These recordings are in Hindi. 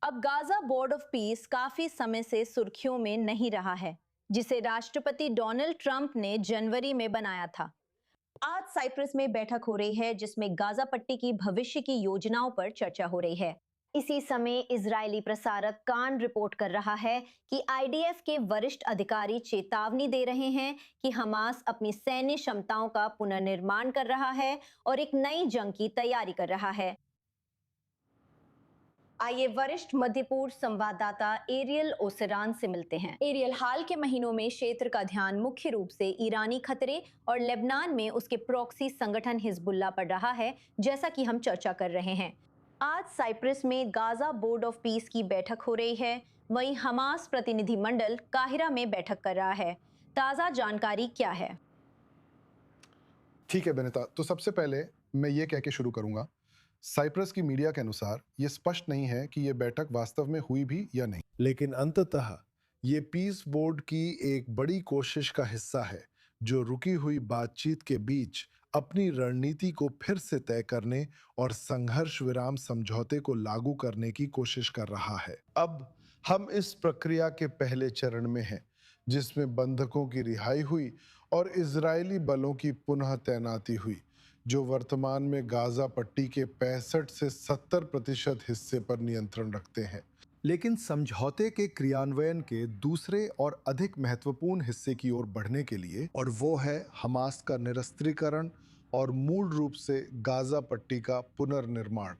अब गाजा बोर्ड ऑफ पीस काफी समय से सुर्खियों में नहीं रहा है, जिसे राष्ट्रपति डोनाल्ड ट्रंप ने जनवरी में बनाया था। आज साइप्रस में बैठक हो रही है जिसमें गाजा पट्टी की भविष्य की योजनाओं पर चर्चा हो रही है। इसी समय इजरायली प्रसारक कान रिपोर्ट कर रहा है कि आईडीएफ के वरिष्ठ अधिकारी चेतावनी दे रहे हैं कि हमास अपनी सैन्य क्षमताओं का पुनर्निर्माण कर रहा है और एक नई जंग की तैयारी कर रहा है। आइए वरिष्ठ मध्य पूर्व संवाददाता एरियल ओसरान से मिलते हैं। एरियल, हाल के महीनों में क्षेत्र का ध्यान मुख्य रूप से ईरानी खतरे और लेबनान में उसके प्रॉक्सी संगठन हिजबुल्लाह पर रहा है, जैसा कि हम चर्चा कर रहे हैं। आज साइप्रस में गाजा बोर्ड ऑफ पीस की बैठक हो रही है, वहीं हमास प्रतिनिधिमंडल काहिरा में बैठक कर रहा है। ताजा जानकारी क्या है? ठीक है बेनिता, तो सबसे पहले मैं ये कह के शुरू करूंगा। साइप्रस की मीडिया के अनुसार ये स्पष्ट नहीं है कि ये बैठक वास्तव में हुई भी या नहीं, लेकिन अंततः ये पीस बोर्ड की एक बड़ी कोशिश का हिस्सा है जो रुकी हुई बातचीत के बीच अपनी रणनीति को फिर से तय करने और संघर्ष विराम समझौते को लागू करने की कोशिश कर रहा है। अब हम इस प्रक्रिया के पहले चरण में हैं, जिसमें बंधकों की रिहाई हुई और इजरायली बलों की पुनः तैनाती हुई, जो वर्तमान में गाजा पट्टी के 65 से 70% हिस्से पर नियंत्रण रखते हैं। लेकिन समझौते के क्रियान्वयन के दूसरे और अधिक महत्वपूर्ण हिस्से की ओर बढ़ने के लिए, और वो है हमास का निरस्त्रीकरण और मूल रूप से गाजा पट्टी का पुनर्निर्माण।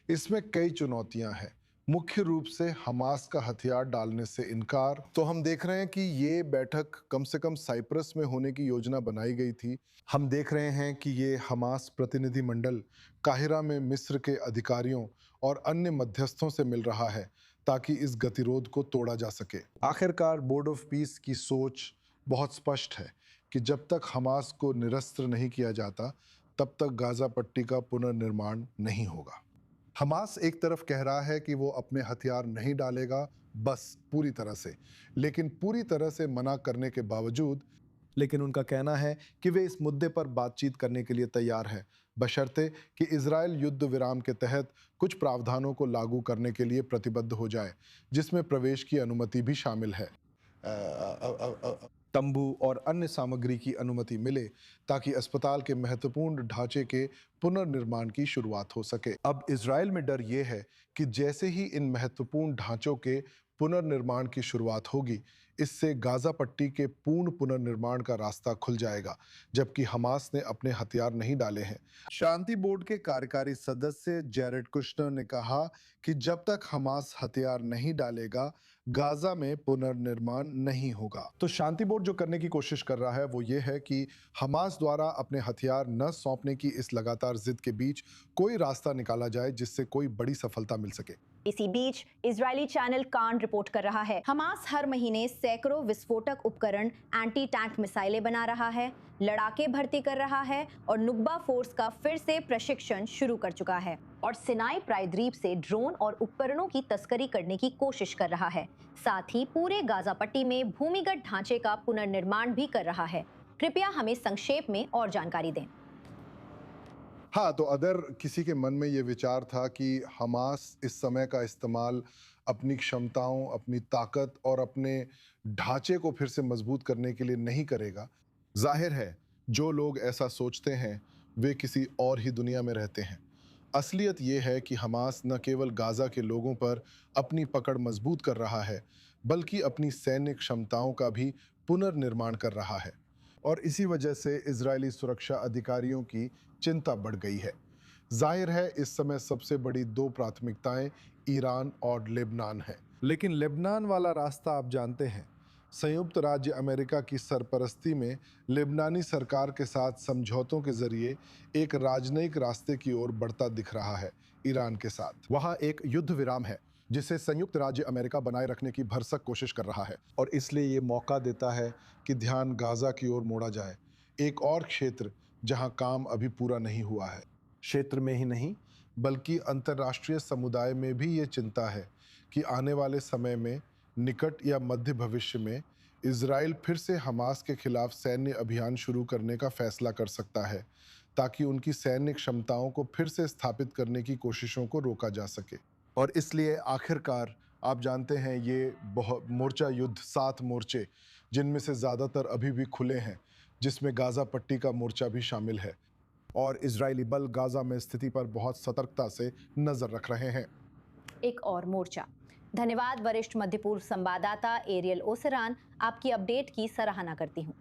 इसमें कई चुनौतियां हैं, मुख्य रूप से हमास का हथियार डालने से इनकार। तो हम देख रहे हैं कि ये बैठक कम से कम साइप्रस में होने की योजना बनाई गई थी। हम देख रहे हैं कि ये हमास प्रतिनिधिमंडल काहिरा में मिस्र के अधिकारियों और अन्य मध्यस्थों से मिल रहा है ताकि इस गतिरोध को तोड़ा जा सके। आखिरकार बोर्ड ऑफ पीस की सोच बहुत स्पष्ट है कि जब तक हमास को निरस्त्र नहीं किया जाता, तब तक गाजा पट्टी का पुनर्निर्माण नहीं होगा। हमास एक तरफ कह रहा है कि वो अपने हथियार नहीं डालेगा, बस पूरी तरह से, लेकिन पूरी तरह से मना करने के बावजूद, लेकिन उनका कहना है कि वे इस मुद्दे पर बातचीत करने के लिए तैयार है, बशर्ते कि इजरायल युद्ध विराम के तहत कुछ प्रावधानों को लागू करने के लिए प्रतिबद्ध हो जाए, जिसमें प्रवेश की अनुमति भी शामिल है। तंबू और अन्य सामग्री की अनुमति मिले ताकि अस्पताल के महत्वपूर्ण ढांचे के पुनर्निर्माण की शुरुआत हो सके। अब इजरायल में डर यह है कि जैसे ही इन महत्वपूर्ण ढांचों के पुनर्निर्माण की शुरुआत होगी, इससे गाजा पट्टी के पूर्ण पुनर्निर्माण का रास्ता खुल जाएगा, जबकि हमास ने अपने हथियार नहीं डाले हैं। शांति बोर्ड के कार्यकारी सदस्य जेरेड कुशनर ने कहा कि जब तक हमास हथियार नहीं डालेगा, गाजा में पुनर्निर्माण नहीं होगा। तो शांति बोर्ड जो करने की कोशिश कर रहा है वो ये है कि हमास द्वारा अपने हथियार न सौंपने की इस लगातार जिद के बीच कोई रास्ता निकाला जाए जिससे कोई बड़ी सफलता मिल सके। इसी बीच इजरायली चैनल कान रिपोर्ट कर रहा है, हमास हर महीने सैकड़ों विस्फोटक उपकरण, एंटी टैंक मिसाइलें बना रहा है, लड़ाके भर्ती कर रहा है और नुक्बा फोर्स का फिर से प्रशिक्षण शुरू कर चुका है और सिनाई प्रायद्वीप से ड्रोन और उपकरणों की तस्करी करने की कोशिश कर रहा है। साथ ही पूरे गाजा पट्टी में भूमिगत ढांचे का पुनर्निर्माण भी कर रहा है। कृपया हमें संक्षेप में और जानकारी दें। हाँ, तो अगर किसी के मन में ये विचार था कि हमास इस समय का इस्तेमाल अपनी क्षमताओं, अपनी ताकत और अपने ढांचे को फिर से मजबूत करने के लिए नहीं करेगा, जाहिर है जो लोग ऐसा सोचते हैं वे किसी और ही दुनिया में रहते हैं। असलियत ये है कि हमास न केवल गाजा के लोगों पर अपनी पकड़ मजबूत कर रहा है, बल्कि अपनी सैन्य क्षमताओं का भी पुनर्निर्माण कर रहा है, और इसी वजह से इजरायली सुरक्षा अधिकारियों की चिंता बढ़ गई है। जाहिर है इस समय सबसे बड़ी दो प्राथमिकताएं ईरान और लेबनान हैं। लेकिन लेबनान वाला रास्ता आप जानते हैं, संयुक्त राज्य अमेरिका की सरपरस्ती में लेबनानी सरकार के साथ समझौतों के जरिए एक राजनयिक रास्ते की ओर बढ़ता दिख रहा है। ईरान के साथ वहां एक युद्ध विराम है जिसे संयुक्त राज्य अमेरिका बनाए रखने की भरसक कोशिश कर रहा है, और इसलिए ये मौका देता है कि ध्यान गाजा की ओर मोड़ा जाए, एक और क्षेत्र जहां काम अभी पूरा नहीं हुआ है। क्षेत्र में ही नहीं बल्कि अंतर्राष्ट्रीय समुदाय में भी ये चिंता है कि आने वाले समय में, निकट या मध्य भविष्य में, इजराइल फिर से हमास के खिलाफ सैन्य अभियान शुरू करने का फैसला कर सकता है ताकि उनकी सैन्य क्षमताओं को फिर से स्थापित करने की कोशिशों को रोका जा सके। और इसलिए आखिरकार आप जानते हैं ये बहुत मोर्चा युद्ध 7 मोर्चे जिनमें से ज़्यादातर अभी भी खुले हैं, जिसमें गाज़ा पट्टी का मोर्चा भी शामिल है और इजरायली बल गाज़ा में स्थिति पर बहुत सतर्कता से नज़र रख रहे हैं। एक और मोर्चा। धन्यवाद वरिष्ठ मध्य पूर्व संवाददाता एरियल ओसरान, आपकी अपडेट की सराहना करती हूँ।